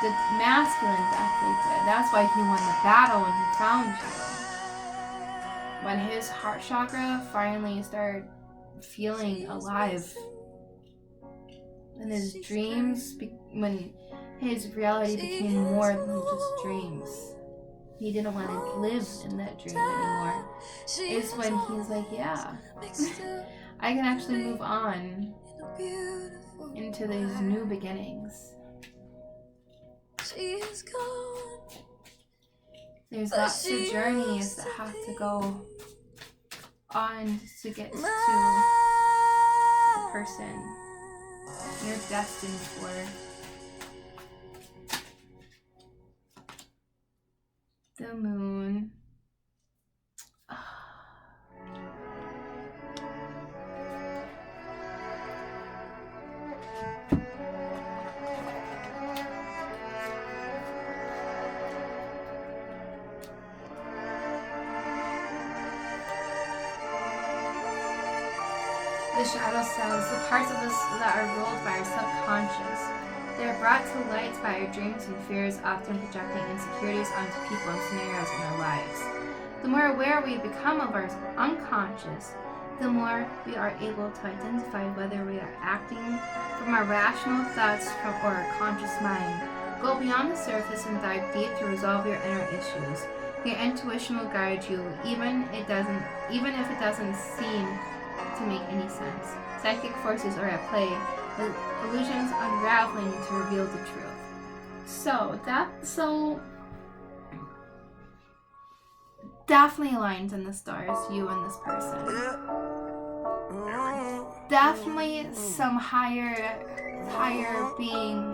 the masculine definitely did. That's why he won the battle when he found you. When his heart chakra finally started feeling alive. And his dreams, when his reality became more than just dreams. He didn't want to live in that dream anymore. Is when he's like, yeah, I can actually move on into these new beginnings. There's lots of journeys that have to go on to get to the person you're destined for. The moon. The shadow cells, the parts of us that are ruled by our subconscious. They are brought to light by our dreams and fears, often projecting insecurities onto people and scenarios in our lives. The more aware we become of our unconscious, the more we are able to identify whether we are acting from our rational thoughts or our conscious mind. Go beyond the surface and dive deep to resolve your inner issues. Your intuition will guide you, even if it doesn't seem to make any sense. Psychic forces are at play, with illusions unraveling to reveal the truth. So definitely aligned in the stars, you and this person. Definitely some higher being,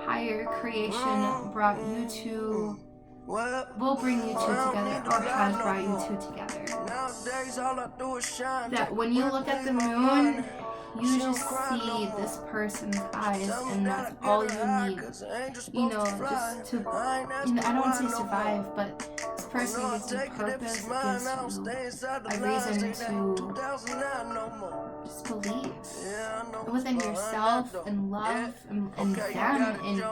higher creation brought you two, will bring you two together, or has brought you two together. That when you look at the moon, you just see this person's eyes, and that's all you need. Just to, I don't want to say survive, but this person gives you purpose, gives you a reason to just believe within yourself and love and them, and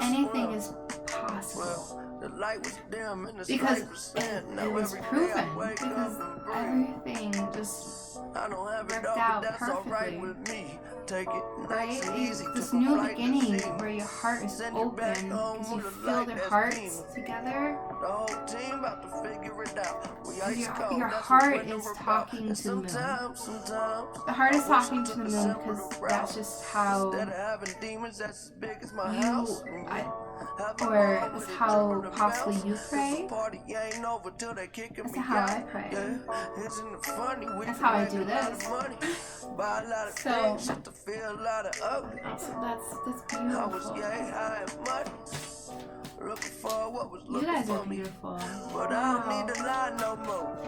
anything is possible. Because it was proven, because everything just worked out perfectly. Right? This new beginning where your heart is open because you feel their hearts together. Your heart is talking to the moon. The heart is talking to the moon because that's just how or that's how possibly you pray. That's how I pray. That's how I do this. So that's beautiful. You guys are beautiful. Wow.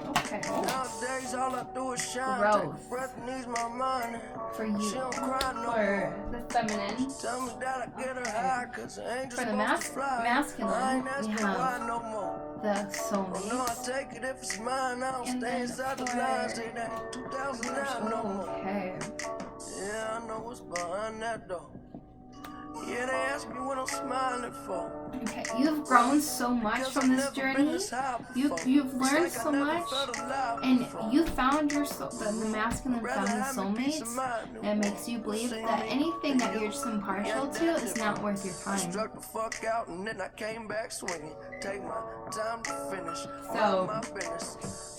Okay. Growth. For you. For the feminine. Okay. For the masculine, we have the soulmate. And then for... Okay. Yeah, I know what's behind that door. Yeah, they ask me when I'm smiling for. Okay, you've grown so much from this journey. You've learned so much, and you found your the masculine feminine soulmates that makes you believe that anything that you're just impartial to is not worth your time. Struck the fuck out and then I came back swinging. Take my time to finish. So My business.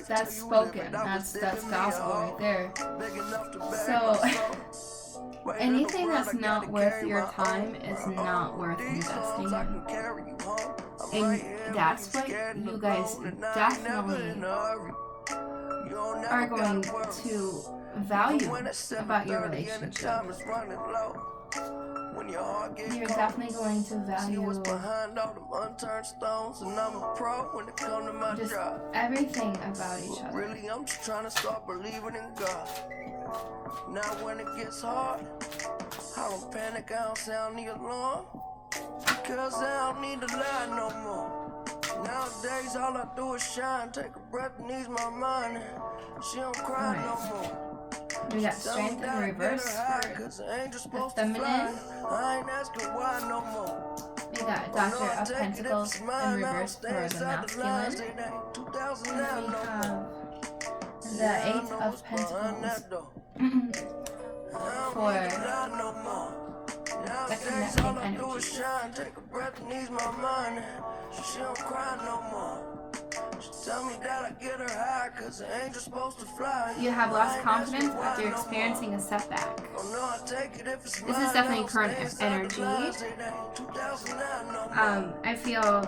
that's spoken. That's gospel right there. So anything that's not worth your time is not worth investing in. And that's what you guys definitely are going to value about your relationship. You're definitely going to value just everything about each other. Really, I'm just trying to start believing in God. Now when it gets hard, I don't panic, I don't sound the alarm. Because I don't need to lie no more. Nowadays all I do is shine, take a breath and ease my mind. She don't cry no more. We got strength in reverse for the feminine. I ain't asking why no more. We got Doctor of Pentacles in reverse for the masculine. And we have the Eight of Pentacles for the connecting energy. Take a breath and ease my mind. She don't cry no more. She tell me that I get her high, cause the angel's supposed to fly. You have lost confidence after experiencing a setback. This is definitely current energy. I feel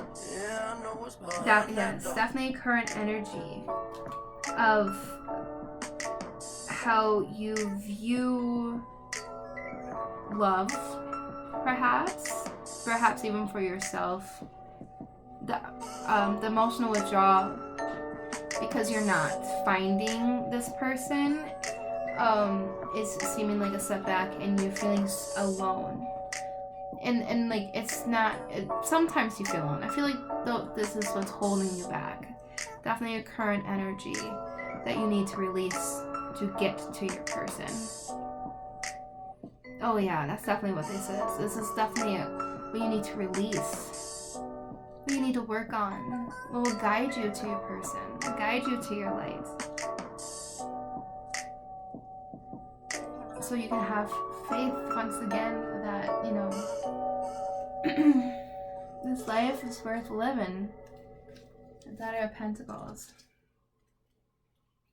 that, yeah, it's definitely current energy of how you view love, perhaps even for yourself. The emotional withdrawal because you're not finding this person is seeming like a setback, and you're feeling alone. And like it's not. Sometimes you feel alone. I feel like this is what's holding you back. Definitely a current energy that you need to release to get to your person. Oh yeah, that's definitely what this is. This is definitely what you need to release. What you need to work on. What will guide you to your person, guide you to your light. So you can have faith once again that, you know, this life is worth living. That are Pentacles.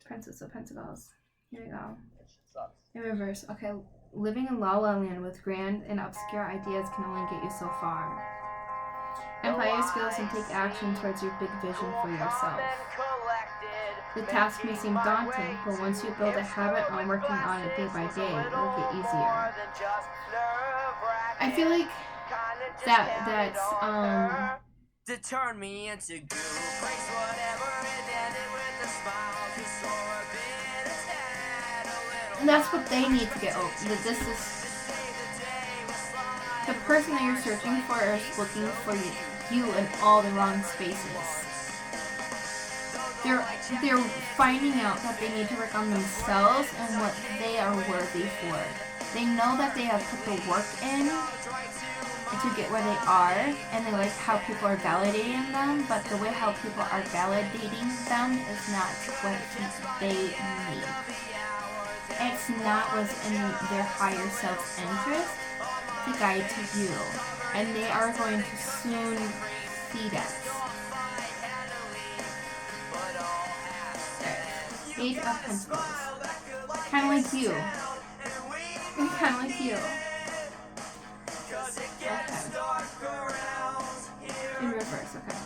Princess of Pentacles. Here we go. In reverse. Okay, living in La La Land with grand and obscure ideas can only get you so far. Apply your skills and take action towards your big vision for yourself. The task may seem daunting, but once you build a habit on working on it day by day, it will get easier. I feel like that's to turn me into goo. Praise whatever and end it with a smile. Cause for a bit it's had a little. and that's what they need to get over. That this is the person that you're searching for is looking for you in all the wrong spaces. They're finding out that they need to work on themselves and what they are worthy for. They know that they have put the work in to get where they are, and they like how people are validating them, but the way how people are validating them is not what they need. It's not what's in their higher self-interest to guide to you, and they are going to soon see that. Eight of Pentacles. Kind of like you. Kind of like you. Okay. In reverse, okay.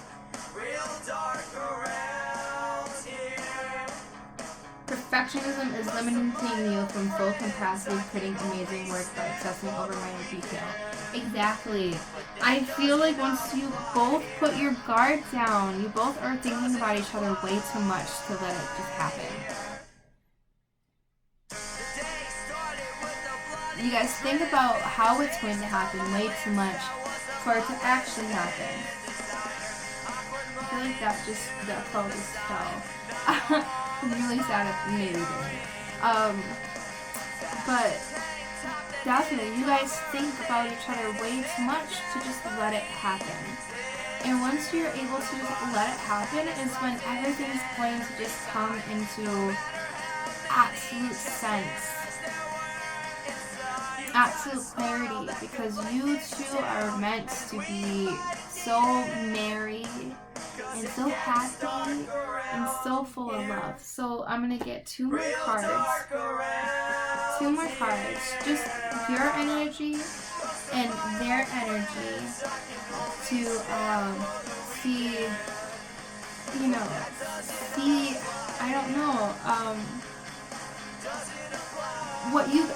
Perfectionism is limiting you from full capacity of putting amazing work by obsessing over minor detail. Exactly. I feel like once you both put your guard down, you both are thinking about each other way too much to let it just happen. You guys think about how it's going to happen way too much for it to actually happen. I feel like that probably just fell. I'm really sad if maybe didn't. But definitely. You guys think about each other way too much to just let it happen. And once you're able to just let it happen is when everything's going to just come into absolute sense. Absolute clarity, because you two are meant to be so merry and so happy and so full of love. So I'm gonna get 2 more cards. 2 more cards. Just your energy and their energy to see, you know, see, I don't know, what you,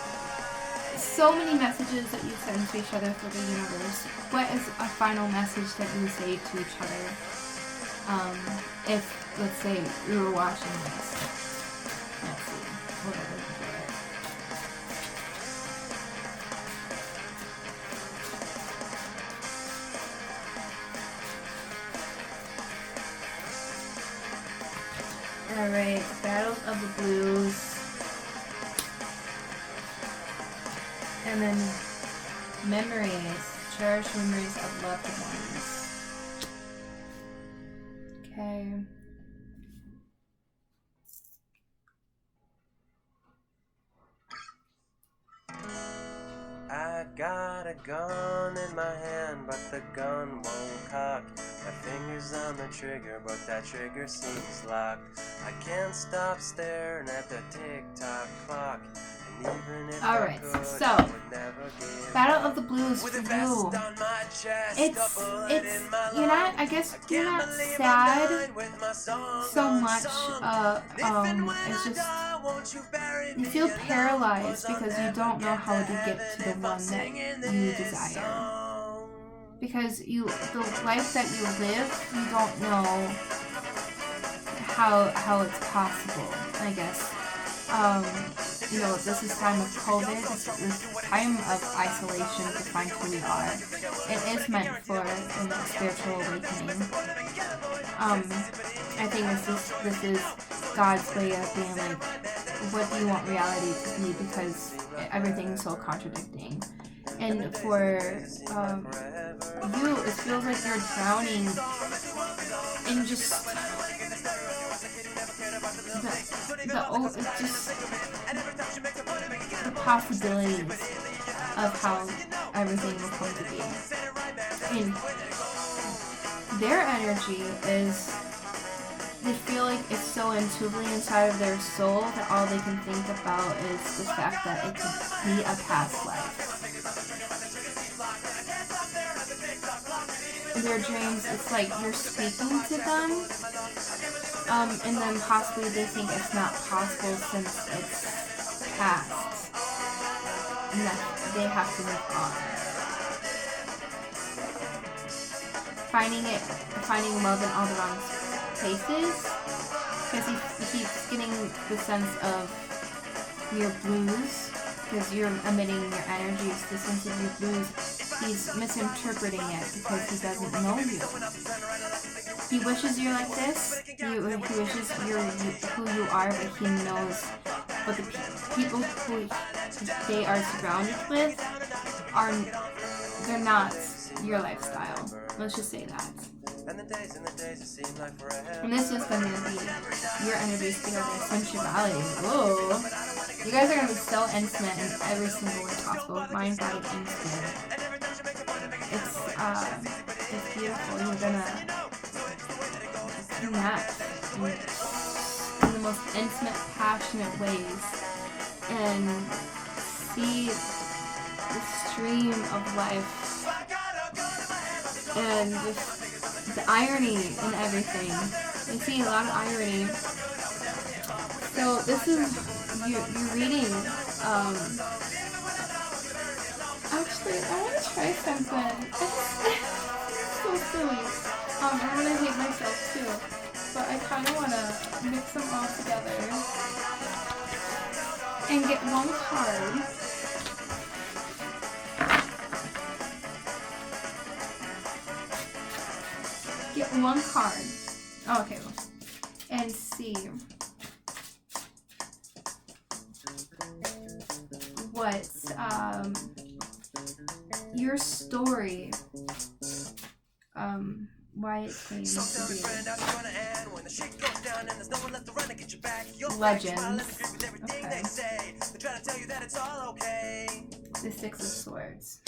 so many messages that you send to each other through the universe. What is a final message that you say to each other? If, let's say, you were watching this. Let's see. What are we for it? Alright, Battle of the Blues. And then memories, cherished memories of loved ones. Okay. I got a gun in my hand, but the gun won't cock. My fingers on the trigger, but that trigger seems locked. I can't stop staring at the tick-tock clock. Alright, so Battle of the Blues for you. It's you're not, I guess you're not sad so much, it's just, you feel paralyzed because you don't know how to get to the one that you desire. Because the life that you live, you don't know how it's possible, I guess. You know, this is time of COVID, this time of isolation to find who we are. It is meant for a spiritual awakening. I think this is God's way of being like, what do you want reality to be? Because everything is so contradicting. And for you, it feels like you're drowning in just the possibilities of how everything will come to be. And their energy is, they feel like it's so intuitively inside of their soul that all they can think about is the fact that it could be a past life. In their dreams, it's like you're speaking to them, and then possibly they think it's not possible since it's past, and that they have to move on. Finding love in all the wrong places, because he keeps getting the sense of your blues, because you're emitting your energies, the sense of your blues. He's misinterpreting it because he doesn't know you. He wishes you're like this. He wishes you're who you are, but he knows what the people who they are surrounded with they're not your lifestyle. Let's just say that. And this is going to be your energy, spirit, and sensuality. Whoa. You guys are going to be so intimate in every single way possible. Mind, body, and spirit. It's beautiful. You're going to connect in the most intimate, passionate ways and see the stream of life and just the irony in everything. I see a lot of irony. So this is you're reading. Actually, I want to try something. It's so silly. I'm gonna hate myself too, but I kind of want to mix them all together and get one card. Get one card. Oh, okay. And see what your story, why it came to be legends. Okay. The Six of Swords.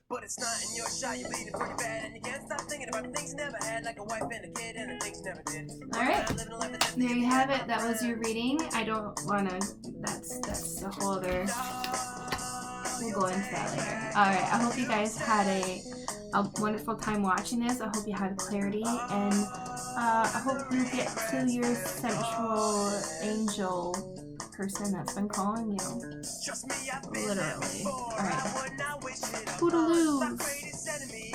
But it's not in your shot, you're bleeding pretty bad, and you can't stop thinking about the things you never had, like a wife and a kid, and the things you never did. Alright, there you have it. That was your reading. I don't wanna, that's a whole other, we'll go into that later. Alright, I hope you guys had a wonderful time watching this. I hope you had clarity, and I hope you get to your sensual angel person that's been calling you. Literally. Alright. Toodaloo.